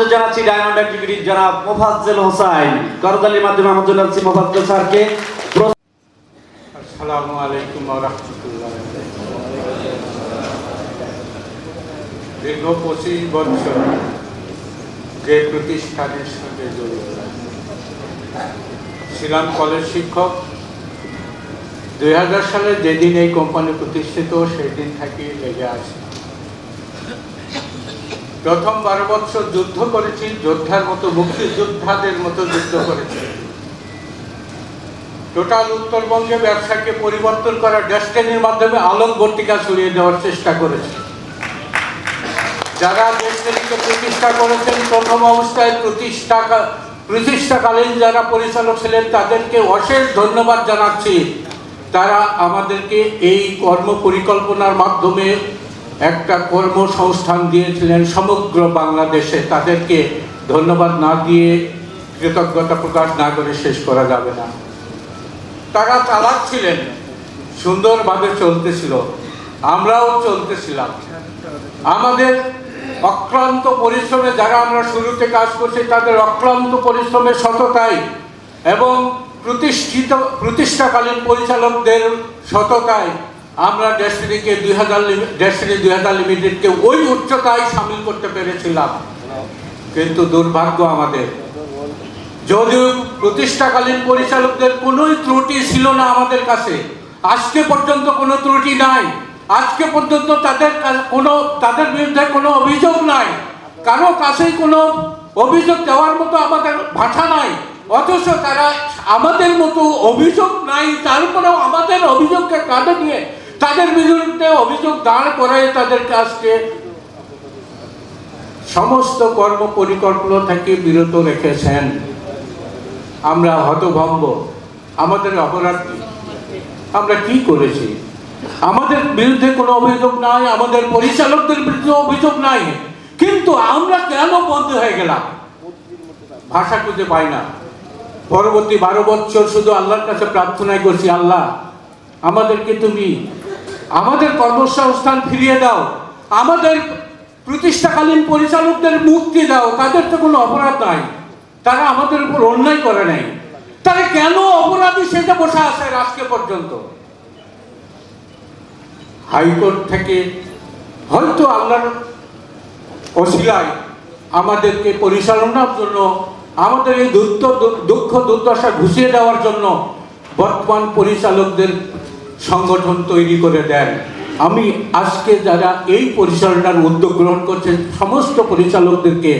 আমন্ত্রণ জানাচ্ছি diamond executive জনাব মোফাজ্জল হোসেন করদালির মাধ্যমে আমন্ত্রণ জানাচ্ছি মোফাজ্জল স্যারকে। আসসালামু আলাইকুম ওয়া রাহমাতুল্লাহ। দীর্ঘ 25 বছর যে প্রতিষ্ঠানের সঙ্গে জড়িত ছিলাম কলেজ শিক্ষক। 2000 সালে যেদিন এই কোম্পানি প্রতিষ্ঠিত সেই দিন থেকে লেগে আছে। প্রথম 12 বছর যুদ্ধ করেছি, যোদ্ধার মতো, মুক্তিযোদ্ধাদের মতো যুদ্ধ করেছি। টোটাল উত্তরবঙ্গে ব্যবসাকে পরিবর্তন করা ডেস্টিনির মাধ্যমে আলোক বর্তিকা ছড়িয়ে দেওয়ার চেষ্টা করেছে। যারা ডেস্টিনিকে প্রতিষ্ঠা করেছেন, প্রথম অবস্থায় প্রতিষ্ঠাকালীন যারা পরিচালক ছিলেন তাদেরকে অশেষ ধন্যবাদ জানাচ্ছি। তারা আমাদেরকে এই কর্ম পরিকল্পনার মাধ্যমে একটা কর্মসংস্থান দিয়েছিলেন সমগ্র বাংলাদেশে। তাদেরকে ধন্যবাদ না দিয়ে, কৃতজ্ঞতা প্রকাশ না করে শেষ করা যাবে না। তারা চালাচ্ছিলেন, সুন্দরভাবে চলতেছিল, আমরাও চলতেছিলাম। আমাদের অক্লান্ত পরিশ্রমে, যারা আমরা শুরুতে কাজ করছি তাদের অক্লান্ত পরিশ্রমের সততায় এবং প্রতিষ্ঠাকালীন পরিচালকদের সততায় আমরা ডেস্টিনি 2000 লিমিটেডকে ওই উচ্চতায় সামিল করতে পেরেছিলাম। কিন্তু দুর্ভাগ্য আমাদের, যদিও প্রতিষ্ঠাকালীন পরিচালকদের কোনো ত্রুটি ছিল না আমাদের কাছে, আজকে পর্যন্ত কোনো ত্রুটি নাই। আজকে পর্যন্ত তাদের বিরুদ্ধে কোনো অভিযোগ নাই, কারো কাছেই কোনো অভিযোগ দেওয়ার মতো আমাদের ভাষা নাই। অথচ তারা আমাদের মতো অভিযোগ নাই, তারপরেও আমাদের অভিযোগকে কাঁধে নিয়ে তাদের বিরুদ্ধে অভিযোগ দাঁড় করায় তাদেরকে আজকে সমস্ত কর্ম পরিকল্পনা থেকে বিরত রেখেছেন। আমরা হতভম্ব। আমাদের অপরাধ কি? আমরা কি করেছি? আমাদের বিরুদ্ধে কোনো অভিযোগ নাই, আমাদের পরিচালকদের বিরুদ্ধে অভিযোগ নাই, কিন্তু আমরা কেন বন্ধ হয়ে গেলাম? ভাষা খুঁজে পাই না। পরবর্তী 12 বছর শুধু আল্লাহর কাছে প্রার্থনাই করছি, আল্লাহ আমাদেরকে তুমি আমাদের কর্মসংস্থান ফিরিয়ে দাও, আমাদের প্রতিষ্ঠাকালীন পরিচালকদের মুক্তি দাও। তাদের তো কোনো অপরাধ নাই, তারা আমাদের উপর অন্যায় করে নাই। তারা কেন অপরাধী সেটা বসে আছে আজকে পর্যন্ত? হাইকোর্ট থেকে হয়তো আল্লাহর ওসিলায় আমাদেরকে পরিচালনার জন্য, আমাদের এই দুঃখ দুর্দশা ঘুষিয়ে দেওয়ার জন্য বর্তমান পরিচালকদের সংগঠন তৈরি করে দেন। আমি আজকে যারা এই পরিচালনার উদ্যোগ গ্রহণ করছেন সমস্ত পরিচালকদেরকে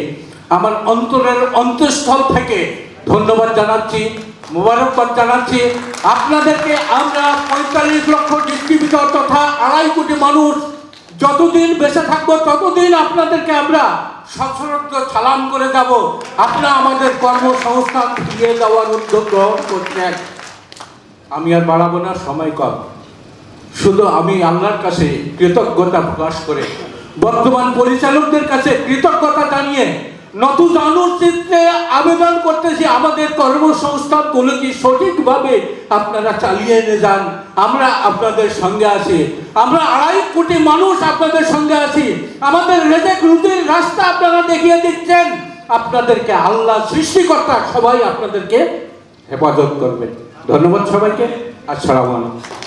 আমার অন্তরের অন্তঃস্থল থেকে ধন্যবাদ জানাচ্ছি, মোবারকবাদ জানাচ্ছি। আপনাদেরকে আমরা 45 লক্ষ ডিস্ট্রিবিউটর তথা 2.5 কোটি মানুষ যতদিন বেঁচে থাকবো ততদিন আপনাদেরকে আমরা সশ্রদ্ধ সালাম করে যাব। আপনারা আমাদের কর্মসংস্থান ফিরিয়ে দেওয়ার উদ্যোগ গ্রহণ করছেন। আমি আর বাড়াবো না, সময় কম। শুধু আমি আল্লাহর কাছে কৃতজ্ঞতা প্রকাশ করে, বর্তমান পরিচালকদের কাছে কৃতজ্ঞতা জানিয়ে নতুন চিত্রে আবেদন করতেছি, আমাদের কর্মসংস্থানগুলোকে সঠিকভাবে আপনারা চালিয়ে নিয়ে যান। আমরা আপনাদের সঙ্গে আছি, আমরা 2.5 কোটি মানুষ আপনাদের সঙ্গে আছি। আমাদের রেজেক রুজির রাস্তা আপনারা দেখিয়ে দিচ্ছেন। আপনাদেরকে আল্লাহ সৃষ্টিকর্তা সবাই আপনাদেরকে হেফাজত করবেন। ধন্যবাদ সবাইকে। আসসালামু আলাইকুম।